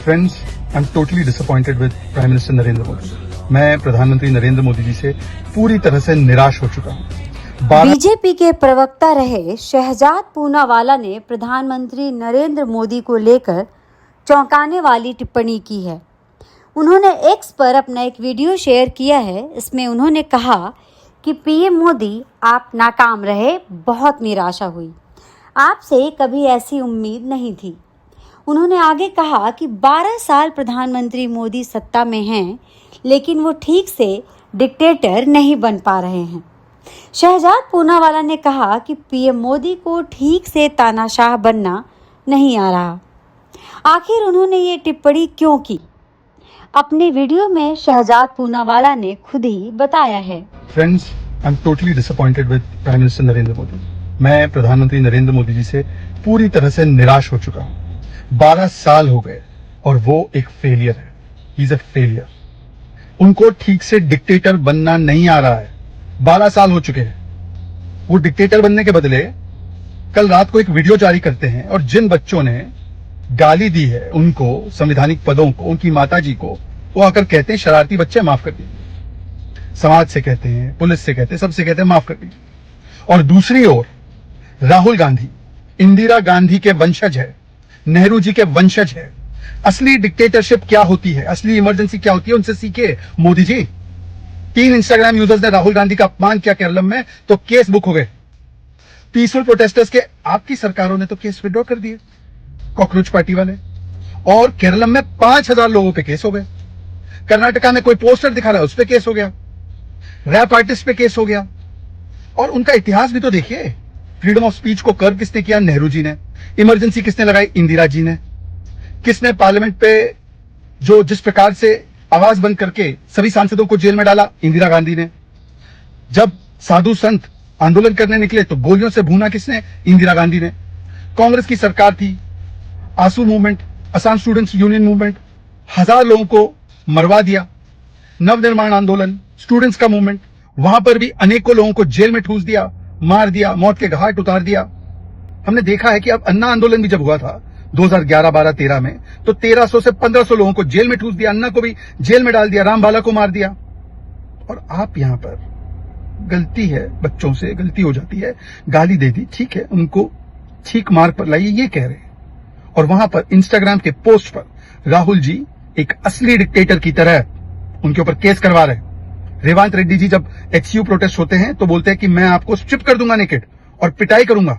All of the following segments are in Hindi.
Friends, I'm totally disappointed with Prime Minister Narendra Modi. मैं प्रधानमंत्री नरेंद्र मोदी जी से पूरी तरह से निराश हो चुका हूँ. बीजेपी के प्रवक्ता रहे शहजाद पूनावाला ने प्रधानमंत्री नरेंद्र मोदी को लेकर चौंकाने वाली टिप्पणी की है. उन्होंने एक्स पर अपना एक वीडियो शेयर किया है. इसमें उन्होंने कहा कि पीएम मोदी आप नाकाम रहे, बहुत निराशा हुई, आपसे कभी ऐसी उम्मीद नहीं थी. उन्होंने आगे कहा कि 12 साल प्रधानमंत्री मोदी सत्ता में हैं, लेकिन वो ठीक से डिक्टेटर नहीं बन पा रहे हैं. शहजाद पूनावाला ने कहा कि पीएम मोदी को ठीक से तानाशाह बनना नहीं आ रहा. आखिर उन्होंने ये टिप्पणी क्यों की? अपने वीडियो में शहजाद पूनावाला ने खुद ही बताया है. Friends, I'm totally disappointed with Prime Minister Narendra Modi. मैं प्रधानमंत्री नरेंद्र मोदी जी से पूरी तरह से निराश हो चुका हूँ. 12 साल हो गए और वो एक फेलियर है. He is a failure. उनको ठीक से डिक्टेटर बनना नहीं आ रहा है. 12 साल हो चुके हैं. वो डिक्टेटर बनने के बदले कल रात को एक वीडियो जारी करते हैं और जिन बच्चों ने गाली दी है उनको, संवैधानिक पदों को, उनकी माताजी को, वो आकर कहते हैं शरारती बच्चे माफ कर दीजिए. समाज से कहते हैं, पुलिस से कहते हैं, सबसे कहते हैं माफ कर दीजिए. और दूसरी ओर राहुल गांधी इंदिरा गांधी के वंशज है, नेहरू जी के वंशज है. असली डिक्टेटरशिप क्या होती है, असली इमरजेंसी क्या होती है, उनसे सीखे मोदी जी. 3 इंस्टाग्राम यूजर्स ने राहुल गांधी का अपमान किया केरलम में, तो केस बुक हो गए. पीसफुल प्रोटेस्टर्स के आपकी सरकारों ने तो केस विड्रॉ कर दिए, कॉकरोच पार्टी वाले. और केरलम में 5000 लोगों पे केस हो गए. कर्नाटका में कोई पोस्टर दिखा रहा है, उस पे केस हो गया. रैप आर्टिस्ट पे केस हो गया. और उनका इतिहास भी तो देखिए. फ्रीडम ऑफ स्पीच को कर्व किसने किया? नेहरू जी ने. इमरजेंसी किसने लगाई? इंदिरा जी ने. किसने पार्लियामेंट पे जो जिस प्रकार से आवाज बंद करके सभी सांसदों को जेल में डाला? इंदिरा गांधी ने. जब साधु संत आंदोलन करने निकले तो गोलियों से भूना किसने? इंदिरा गांधी ने. कांग्रेस की सरकार थी. आंसू movement, Assam students union movement, 1000 लोगों को मरवा दिया. नवनिर्माण आंदोलन, स्टूडेंट्स का मूवमेंट, वहां पर भी अनेकों लोगों को जेल में ठूस दिया, मार दिया, मौत के घाट उतार दिया. हमने देखा है कि अब अन्ना आंदोलन भी जब हुआ था 2011, 12, 13 में, तो 1300 से 1500 लोगों को जेल में ठूस दिया, अन्ना को भी जेल में डाल दिया, रामबाला को मार दिया. और आप यहां पर गलती है, बच्चों से गलती हो जाती है, गाली दे दी, ठीक है, उनको ठीक मार्ग पर लाइए, ये कह रहे हैं. और वहां पर इंस्टाग्राम के पोस्ट पर राहुल जी एक असली डिक्टेटर की तरह उनके ऊपर केस करवा रहे हैं. रेवांत रेड्डी जी जब HCU प्रोटेस्ट होते हैं तो बोलते हैं कि मैं आपको स्ट्रिप कर दूंगा नेकेड और पिटाई करूंगा.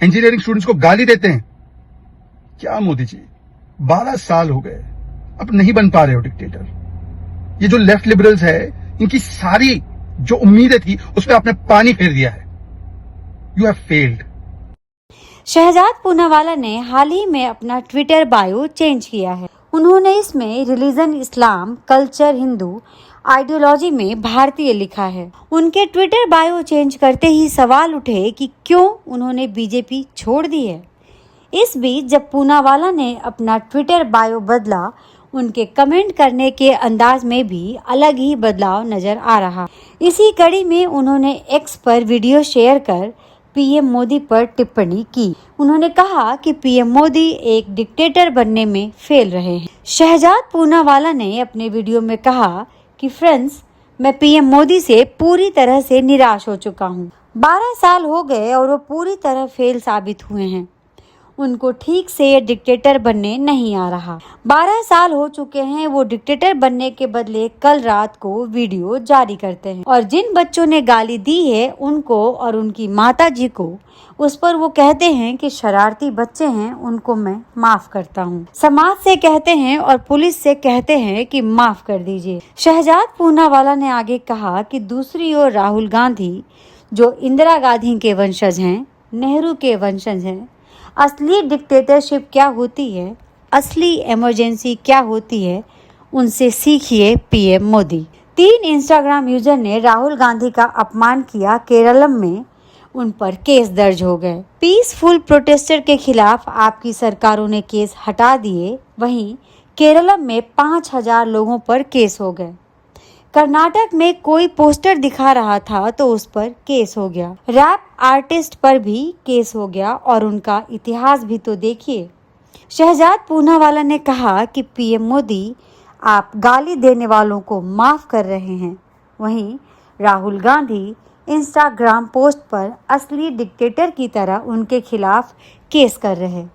इंजीनियरिंग स्टूडेंट्स को गाली देते हैं. क्या मोदी जी, 12 साल हो गए, अब नहीं बन पा रहे हो डिक्टेटर. ये जो लेफ्ट लिबरल्स है, इनकी सारी जो उम्मीदें थी उस पर आपने पानी फेर दिया है. You have failed. Shehzad Poonawalla ने हाल ही में अपना ट्विटर बायो चेंज किया है. उन्होंने इसमें रिलीजन इस्लाम, कल्चर हिंदू, आइडियोलॉजी में भारतीय लिखा है. उनके ट्विटर बायो चेंज करते ही सवाल उठे कि क्यों उन्होंने बीजेपी छोड़ दी है. इस बीच जब पूनावाला ने अपना ट्विटर बायो बदला, उनके कमेंट करने के अंदाज में भी अलग ही बदलाव नजर आ रहा. इसी कड़ी में उन्होंने एक्स पर वीडियो शेयर कर पीएम मोदी पर टिप्पणी की. उन्होंने कहा कि पीएम मोदी एक डिक्टेटर बनने में फेल रहे हैं. शहजाद पूनावाला ने अपने वीडियो में कहा कि फ्रेंड्स, मैं पीएम मोदी से पूरी तरह से निराश हो चुका हूँ. 12 साल हो गए और वो पूरी तरह फेल साबित हुए हैं. उनको ठीक से डिक्टेटर बनने नहीं आ रहा. 12 साल हो चुके हैं वो डिक्टेटर बनने के बदले कल रात को वीडियो जारी करते हैं. और जिन बच्चों ने गाली दी है उनको और उनकी माताजी को, उस पर वो कहते हैं कि शरारती बच्चे हैं, उनको मैं माफ करता हूँ. समाज से कहते हैं और पुलिस से कहते हैं कि माफ कर दीजिए. शहजाद पूनावाला ने आगे कहा कि दूसरी ओर राहुल गांधी, जो इंदिरा गांधी के वंशज हैं, नेहरू के वंशज हैं, असली डिक्टेटरशिप क्या होती है, असली इमरजेंसी क्या होती है, उनसे सीखिए पीएम मोदी. 3 इंस्टाग्राम यूजर ने राहुल गांधी का अपमान किया केरलम में, उन पर केस दर्ज हो गए. पीसफुल प्रोटेस्टर के खिलाफ आपकी सरकारों ने केस हटा दिए. वहीं केरलम में 5000 लोगों पर केस हो गए. कर्नाटक में कोई पोस्टर दिखा रहा था तो उस पर केस हो गया. रैप आर्टिस्ट पर भी केस हो गया. और उनका इतिहास भी तो देखिए. शहजाद पूनावाला ने कहा कि पीएम मोदी आप गाली देने वालों को माफ कर रहे हैं, वहीं राहुल गांधी इंस्टाग्राम पोस्ट पर असली डिक्टेटर की तरह उनके खिलाफ केस कर रहे हैं।